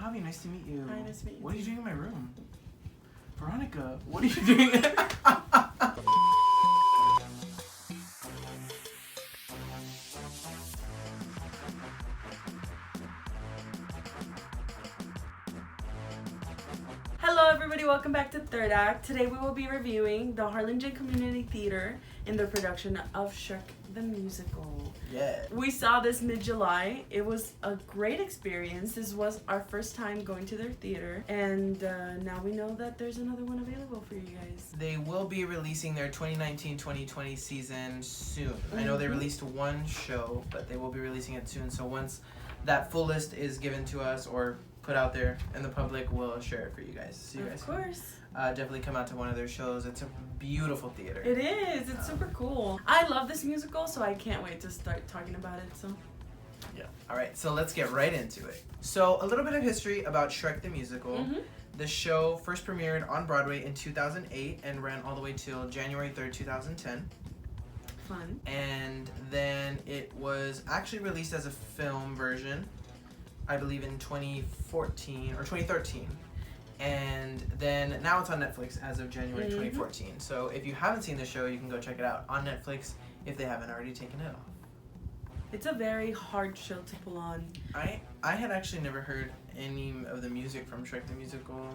Javi, nice to meet you. Hi, nice to meet you. What are you doing in my room? Veronica, what are you doing? Hello everybody, welcome back to Third Act. Today we will be reviewing the Harlingen Community Theater in their production of Shrek the Musical. Yeah. We saw this mid-July. It was a great experience. This was our first time going to their theater, and now we know that there's another one available for you guys. They will be releasing their 2019-2020 season soon. I know they released one show, but they will be releasing it soon. So once that full list is given to us or put out there in the public, we'll share it for you guys. So you guys Of course. definitely come out to one of their shows. It's a beautiful theater. It is. It's super cool. I love this musical, so I can't wait to start talking about it. So. Yeah. All right, so let's get right into it. So a little bit of history about Shrek the Musical. The show first premiered on Broadway in 2008 and ran all the way till January 3rd, 2010. Fun. And then it was actually released as a film version, I believe in 2014 or 2013. And then now it's on Netflix as of January 2014. So if you haven't seen the show, you can go check it out on Netflix if they haven't already taken it off. It's a very hard show to pull on. I had actually never heard any of the music from Shrek the Musical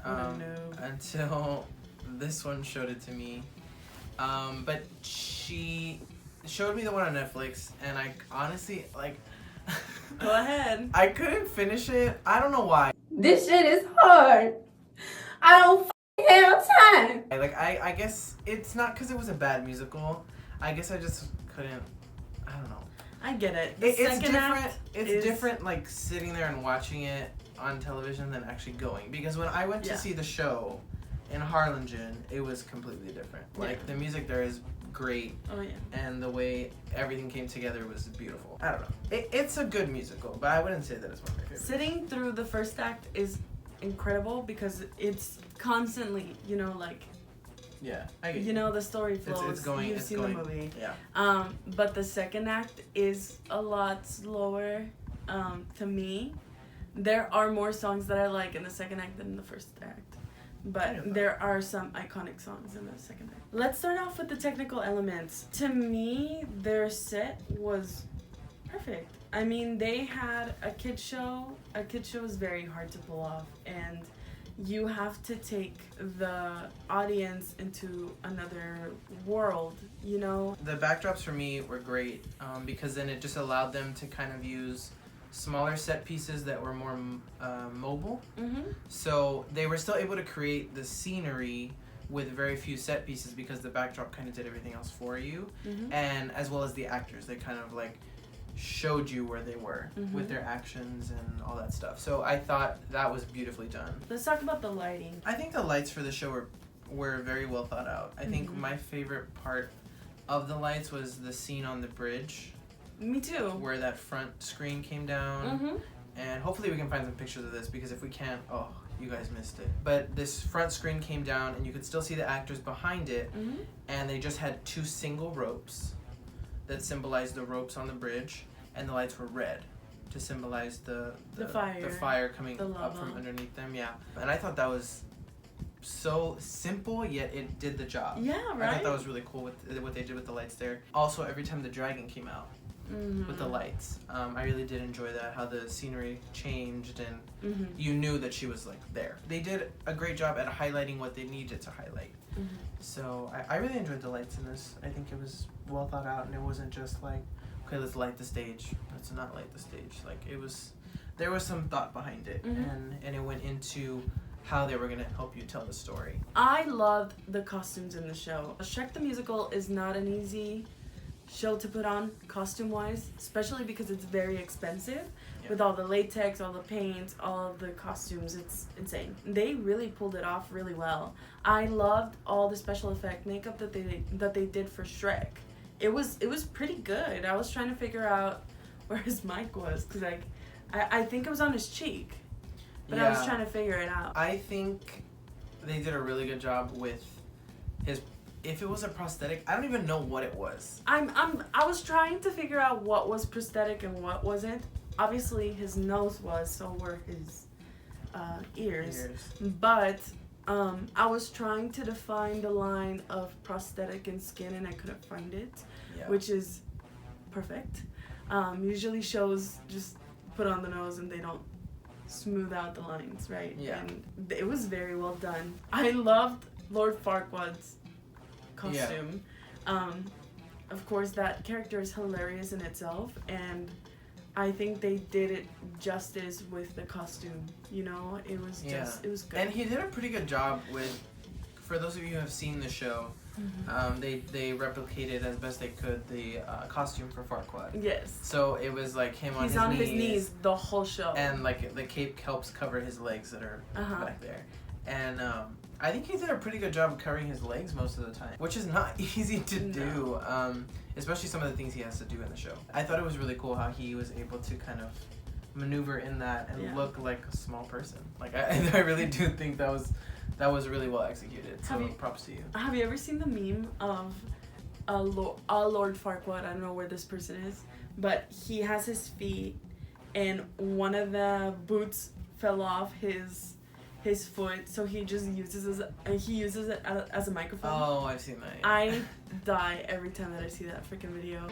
until this one showed it to me. But she showed me the one on Netflix, and I honestly, like... Go ahead. I couldn't finish it. I don't know why. This shit is hard. I don't have time. I guess it's not because it was a bad musical. I guess I just couldn't. I don't know. I get it. It's different. It's different, like sitting there and watching it on television than actually going. Because when I went to see the show in Harlingen, it was completely different. Like the music there is great. Oh yeah. And the way everything came together was beautiful. I don't know. It's a good musical, but I wouldn't say that it's one of my favorites. Sitting through the first act is incredible because it's constantly, like. Yeah, I get you know, the story flows. It's going. You've seen the movie. Yeah. But the second act is a lot slower. To me, there are more songs that I like in the second act than in the first act. But there are some iconic songs in the second act. Let's start off with the technical elements. To me, their set was perfect. I mean, they had a kid show. A kid show is very hard to pull off, and you have to take the audience into another world, The backdrops for me were great because then it just allowed them to kind of use smaller set pieces that were more mobile. So they were still able to create the scenery with very few set pieces because the backdrop kind of did everything else for you. And as well as the actors, they kind of like showed you where they were with their actions and all that stuff. So I thought that was beautifully done. Let's talk about the lighting. I think the lights for the show were very well thought out. I think my favorite part of the lights was the scene on the bridge. Me too. Where that front screen came down. And hopefully we can find some pictures of this because if we can't, oh, you guys missed it. But this front screen came down and you could still see the actors behind it. And they just had two single ropes that symbolized the ropes on the bridge, and the lights were red to symbolize the fire coming up from underneath them. Yeah. And I thought that was so simple, yet it did the job. Yeah, right? I thought that was really cool with what they did with the lights there. Also, every time the dragon came out with the lights, I really did enjoy that, how the scenery changed and you knew that she was like there. They did a great job at highlighting what they needed to highlight. So I really enjoyed the lights in this. I think it was well thought out, and it wasn't just like, okay, let's light the stage. Let's not light the stage. Like there was some thought behind it, and it went into how they were gonna help you tell the story. I loved the costumes in the show. Shrek the Musical is not an easy show to put on costume-wise, especially because it's very expensive. With all the latex, all the paint, all the costumes, it's insane. They really pulled it off really well. I loved all the special effect makeup that they did for Shrek. It was pretty good. I was trying to figure out where his mic was because I think it was on his cheek, but I was trying to figure it out. I think they did a really good job with his. If it was a prosthetic, I don't even know what it was. I was trying to figure out what was prosthetic and what wasn't. obviously his nose was, so were his ears. But I was trying to define the line of prosthetic and skin, and I couldn't find it, which is perfect. Usually shows just put on the nose and they don't smooth out the lines, right? Yeah. And it was very well done. I loved Lord Farquaad's costume. Of course, that character is hilarious in itself, and I think they did it justice with the costume. You know, it was just, it was good. And he did a pretty good job with, for those of you who have seen the show, they replicated as best they could the costume for Farquaad. Yes. So it was like him on his knees. He's on his knees the whole show. And like the cape helps cover his legs that are back there. And I think he did a pretty good job of covering his legs most of the time, which is not easy to do, especially some of the things he has to do in the show. I thought it was really cool how he was able to kind of maneuver in that and look like a small person. Like I really do think that was really well executed. So props to you. Have you ever seen the meme of Lord Farquaad? I don't know where this person is, but he has his feet, and one of the boots fell off his foot, so he just uses it as a microphone. Oh, I've seen that. Yeah. I die every time that I see that freaking video.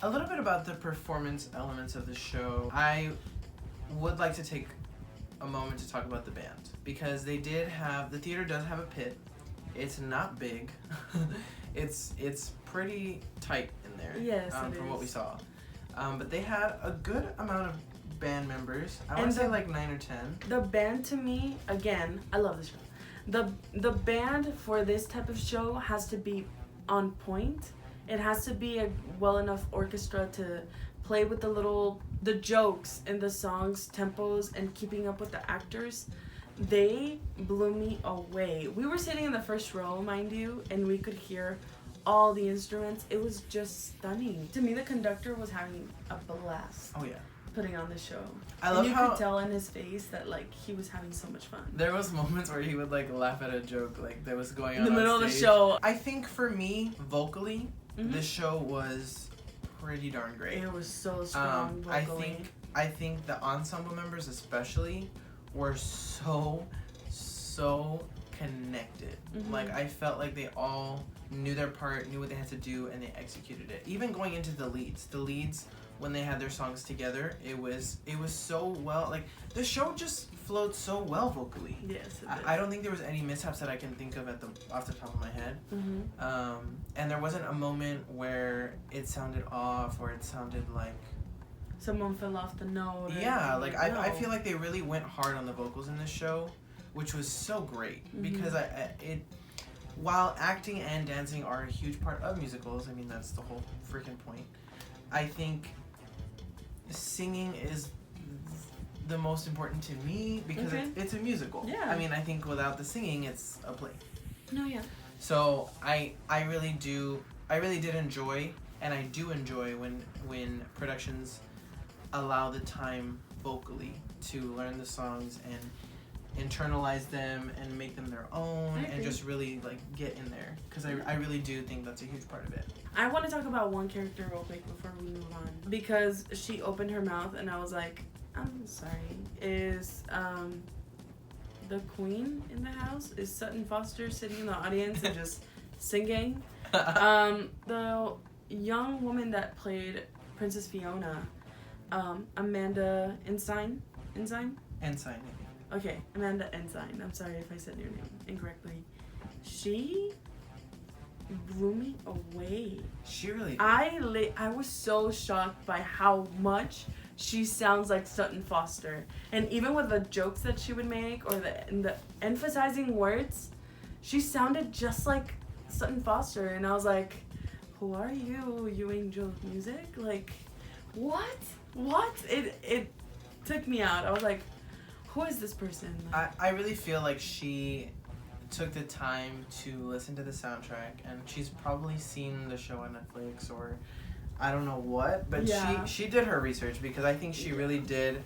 A little bit about the performance elements of the show. I would like to take a moment to talk about the band, because the theater does have a pit. It's not big. It's pretty tight in there. Yes, from what we saw. But they had a good amount of band members. I want to say like 9 or 10. The band, to me, again, I love this show. The band for this type of show has to be on point. It has to be a well enough orchestra to play with the jokes in the songs, tempos, and keeping up with the actors. They blew me away. We were sitting in the first row, mind you, and we could hear all the instruments. It was just stunning. To me, the conductor was having a blast. Oh yeah. Putting on the show. I love you how could tell in his face that like he was having so much fun. There was moments where he would like laugh at a joke like that was going on in the middle on of the stage. show. I think for me, vocally, this show was pretty darn great. It was so strong vocally. I think the ensemble members especially were so connected. Like I felt like they all knew their part, knew what they had to do, and they executed it. Even going into the leads when they had their songs together, it was so well, like the show just flowed so well vocally. Yes, it did. I don't think there was any mishaps that I can think of off the top of my head. And there wasn't a moment where it sounded off or it sounded like someone fell off the note. Yeah, like I feel like they really went hard on the vocals in this show, which was so great because while acting and dancing are a huge part of musicals, I mean that's the whole freaking point. I think singing is the most important to me because it's a musical. Yeah. I mean, I think without the singing, it's a play. No, yeah. So I really did enjoy, and I do enjoy when productions allow the time vocally to learn the songs and internalize them and make them their own and just really like get in there, because I really do think that's a huge part of it. I want to talk about one character real quick before we move on, because she opened her mouth and I was like, I'm sorry, is the queen in the house? Is Sutton Foster sitting in the audience and just singing? The young woman that played Princess Fiona, Amanda Ensign? Ensign. Okay, Amanda Ensign. I'm sorry if I said your name incorrectly. She blew me away. She really did. I was so shocked by how much she sounds like Sutton Foster. And even with the jokes that she would make or the emphasizing words, she sounded just like Sutton Foster. And I was like, who are you? You angel of music? Like, what? It took me out. I was like, who is this person? I really feel like she took the time to listen to the soundtrack, and she's probably seen the show on Netflix or I don't know what, but she did her research, because I think she really did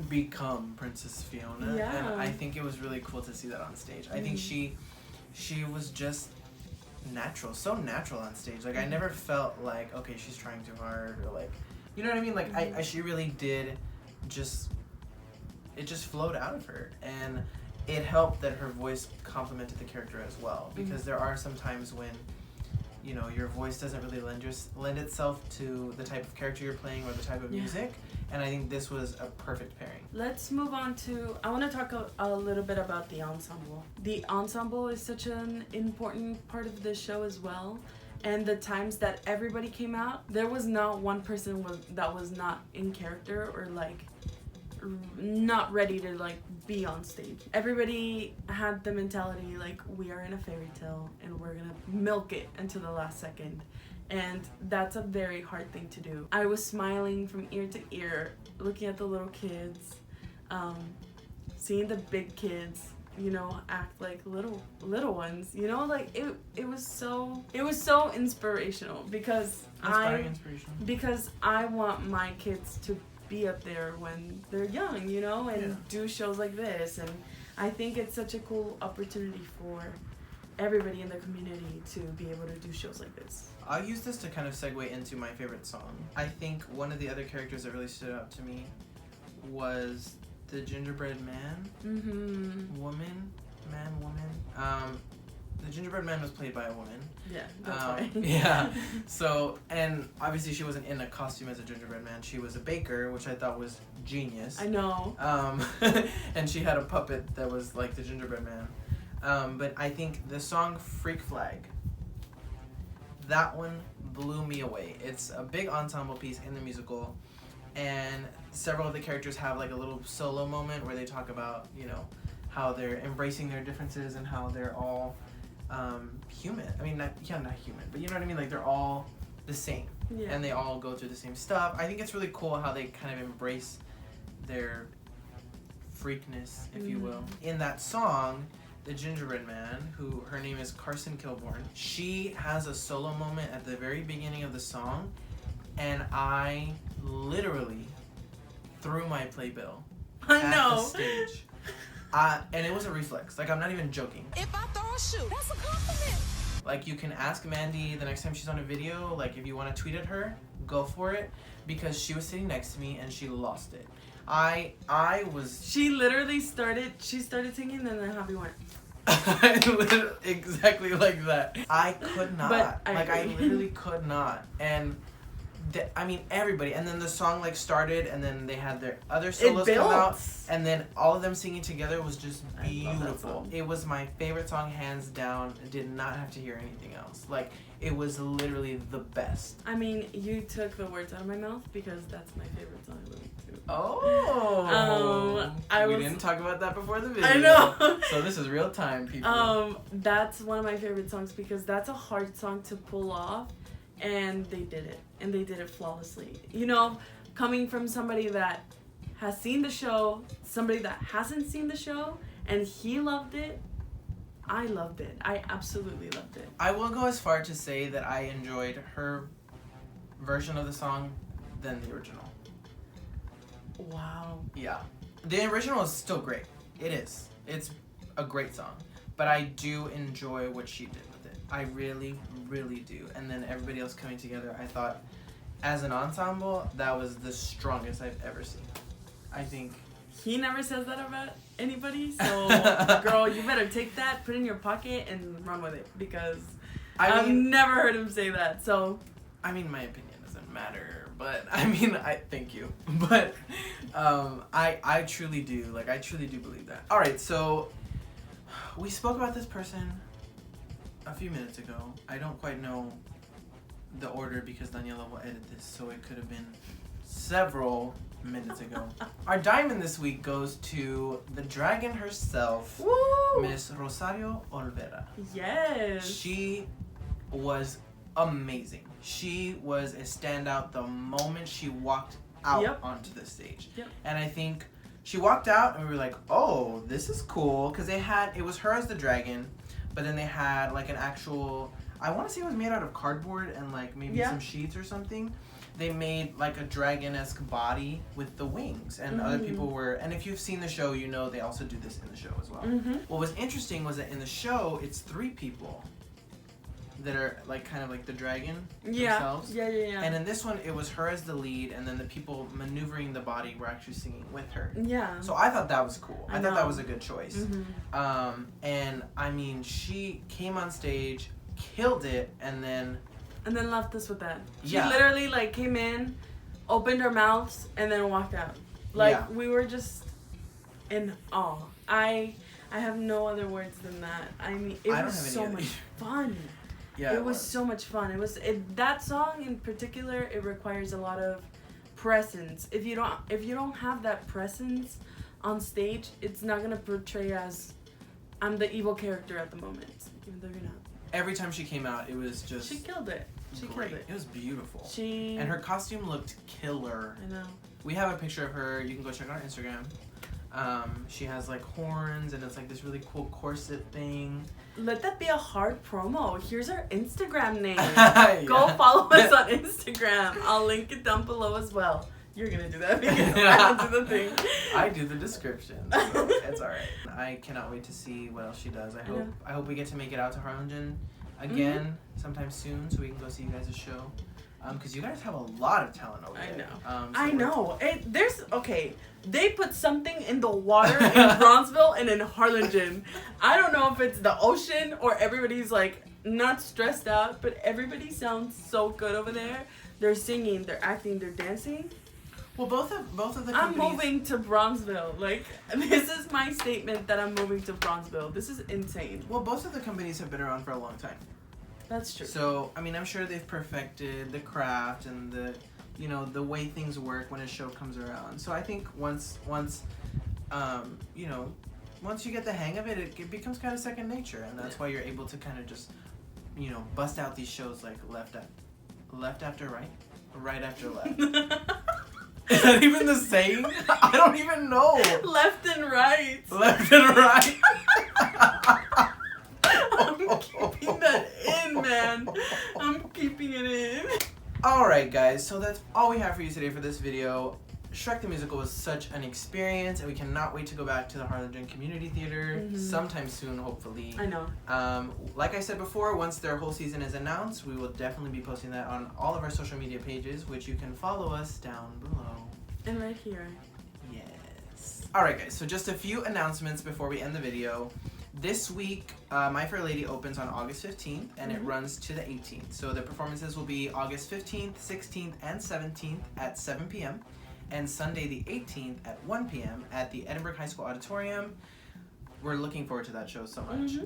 become Princess Fiona. Yeah. And I think it was really cool to see that on stage. I think she was just natural, so natural on stage. Like I never felt like, okay, she's trying too hard, or like, you know what I mean? Like she really did just, it just flowed out of her, and it helped that her voice complemented the character as well, because there are some times when, you know, your voice doesn't really lend itself to the type of character you're playing or the type of music, and I think this was a perfect pairing. Let's move on to, I want to talk a little bit about the ensemble. The ensemble is such an important part of this show as well, and the times that everybody came out, there was not one person that was not in character or like not ready to like be on stage. Everybody had the mentality like, we are in a fairy tale and we're gonna milk it until the last second, and that's a very hard thing to do. I was smiling from ear to ear looking at the little kids, seeing the big kids, you know, act like little ones, you know, like it was so inspirational, because I want my kids to be up there when they're young, you know, and do shows like this. And I think it's such a cool opportunity for everybody in the community to be able to do shows like this. I'll use this to kind of segue into my favorite song. I think one of the other characters that really stood out to me was the gingerbread man, woman. The gingerbread man was played by a woman. Yeah, that's why. Yeah. So, and obviously she wasn't in a costume as a gingerbread man. She was a baker, which I thought was genius. I know. And she had a puppet that was like the gingerbread man. But I think the song Freak Flag, that one blew me away. It's a big ensemble piece in the musical, and several of the characters have like a little solo moment where they talk about, you know, how they're embracing their differences and how they're all human. I mean, not human, but you know what I mean? Like, they're all the same. Yeah. And they all go through the same stuff. I think it's really cool how they kind of embrace their freakness, if you will. In that song, the gingerbread man, who her name is Carson Kilborn, she has a solo moment at the very beginning of the song, and I literally threw my playbill at the stage. And it was a reflex. Like, I'm not even joking. If I throw a shoe, that's a compliment. Like, you can ask Mandy the next time she's on a video, like, if you want to tweet at her, go for it, because she was sitting next to me and she lost it. I was... She literally started singing, and then Javi went... Exactly like that. I could not. But I literally could not. And... I mean, everybody, and then the song like started, and then they had their other solos come out, and then all of them singing together was just beautiful. It was my favorite song, hands down. I did not have to hear anything else. Like, it was literally the best. I mean, you took the words out of my mouth, because that's my favorite song too. Oh, we didn't talk about that before the video. I know. So this is real time, people. That's one of my favorite songs, because that's a hard song to pull off. And they did it. And they did it flawlessly. You know, coming from somebody that has seen the show, somebody that hasn't seen the show, and he loved it, I loved it. I absolutely loved it. I will go as far to say that I enjoyed her version of the song than the original. Wow. Yeah. The original is still great. It is. It's a great song. But I do enjoy what she did with it. I really, really do. And then everybody else coming together, I thought, as an ensemble, that was the strongest I've ever seen. I think... He never says that about anybody, so girl, you better take that, put it in your pocket, and run with it, because I've never heard him say that, so... I mean, my opinion doesn't matter, but, I mean, thank you. But, I truly do, like, I truly do believe that. Alright, so... We spoke about this person a few minutes ago. I don't quite know the order because Daniela will edit this, so it could have been several minutes ago. Our diamond this week goes to the dragon herself, Miss Rosario Olvera. Yes. She was amazing. She was a standout the moment she walked out onto the stage. And I think she walked out and we were like, oh, this is cool. Because it was her as the dragon, but then they had like an actual, I want to say it was made out of cardboard and like maybe some sheets or something. they made like a dragon-esque body with the wings, and other people were. And if you've seen the show, you know they also do this in the show as well. What was interesting was that in the show, it's 3 people that are like kind of like the dragon themselves. Yeah. And in this one, it was her as the lead, and then the people maneuvering the body were actually singing with her. Yeah. So I thought that was cool. I thought know. that was a good choice. And I mean, she came on stage, killed it, and then left us with that. She Yeah. literally like came in, opened her mouths, and then walked out. Like Yeah. we were just in awe. I have no other words than that. I mean, it was so much fun. Yeah, it was so much fun. That song in particular, it requires a lot of presence. If you don't have that presence on stage, it's not gonna portray as I'm the evil character at the moment, even though you're not. Every time she came out, it was just She killed it. She great. killed it. It was beautiful. And her costume looked killer. I know. We have a picture of her. You can go check out our Instagram. She has like horns, and it's like this really cool corset thing. Let that be a hard promo. Here's our Instagram name. Yeah. Go follow us on Instagram. I'll link it down below as well. You're gonna do that because I don't do the thing. I do the description, so it's alright. I cannot wait to see what else she does. I hope we get to make it out to Harlingen again sometime soon, so we can go see you guys' show. Because you guys have a lot of talent over there. I know. They put something in the water in Bronzeville and in Harlingen. I don't know if it's the ocean or everybody's like not stressed out, but everybody sounds so good over there. They're singing, they're acting, they're dancing. Well, both of the companies... I'm moving to Bronzeville. Like, this is my statement that I'm moving to Bronzeville. This is insane. Well, both of the companies have been around for a long time. That's true. So, I mean, I'm sure they've perfected the craft and the way things work when a show comes around. So I think once you get the hang of it, it becomes kind of second nature, and that's why you're able to kind of just, bust out these shows like left after right, right after left. Is that even the saying? I don't even know. Left and right. Left and right. I'm keeping that in, man. I'm keeping it in. Alright guys, so that's all we have for you today for this video. Shrek the Musical was such an experience, and we cannot wait to go back to the Harlingen Community Theater sometime soon, hopefully. I know. Like I said before, once their whole season is announced, we will definitely be posting that on all of our social media pages, which you can follow us down below. And right here. Yes. Alright guys, so just a few announcements before we end the video. This week, My Fair Lady opens on August 15th, and it runs to the 18th. So the performances will be August 15th, 16th, and 17th at 7 p.m. and Sunday the 18th at 1 p.m. at the Edinburg High School Auditorium. We're looking forward to that show so much.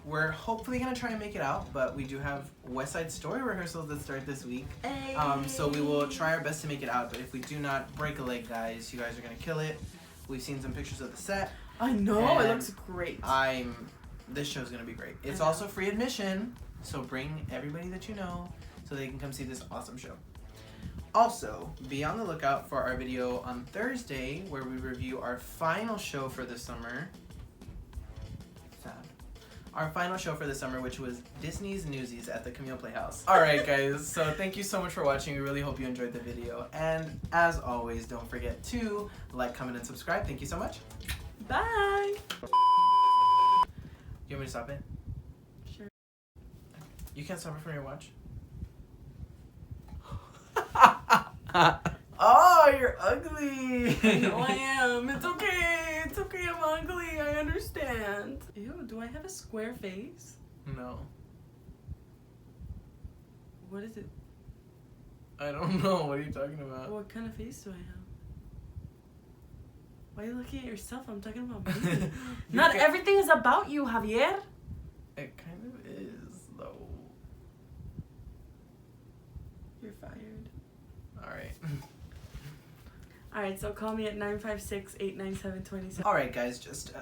We're hopefully going to try and make it out, but we do have West Side Story rehearsals that start this week. Hey. So we will try our best to make it out, but if we do not break a leg, guys, you guys are going to kill it. We've seen some pictures of the set. I know, it looks great. This show's gonna be great. It's also free admission, so bring everybody that you know so they can come see this awesome show. Also, be on the lookout for our video on Thursday where we review our final show for the summer. Our final show for the summer, which was Disney's Newsies at the Camille Playhouse. Alright guys, so thank you so much for watching. We really hope you enjoyed the video. And as always, don't forget to like, comment, and subscribe. Thank you so much. Bye. You want me to stop it? Sure. You can't stop it from your watch? Oh, you're ugly! I know I am. It's okay. It's okay, I'm ugly. I understand. Ew, do I have a square face? No. What is it? I don't know. What are you talking about? What kind of face do I have? Why are you looking at yourself? I'm talking about me. Not everything is about you, Javier. It kind of is, though. You're fired. Alright. Alright, so call me at 956-897-27. Alright, guys, just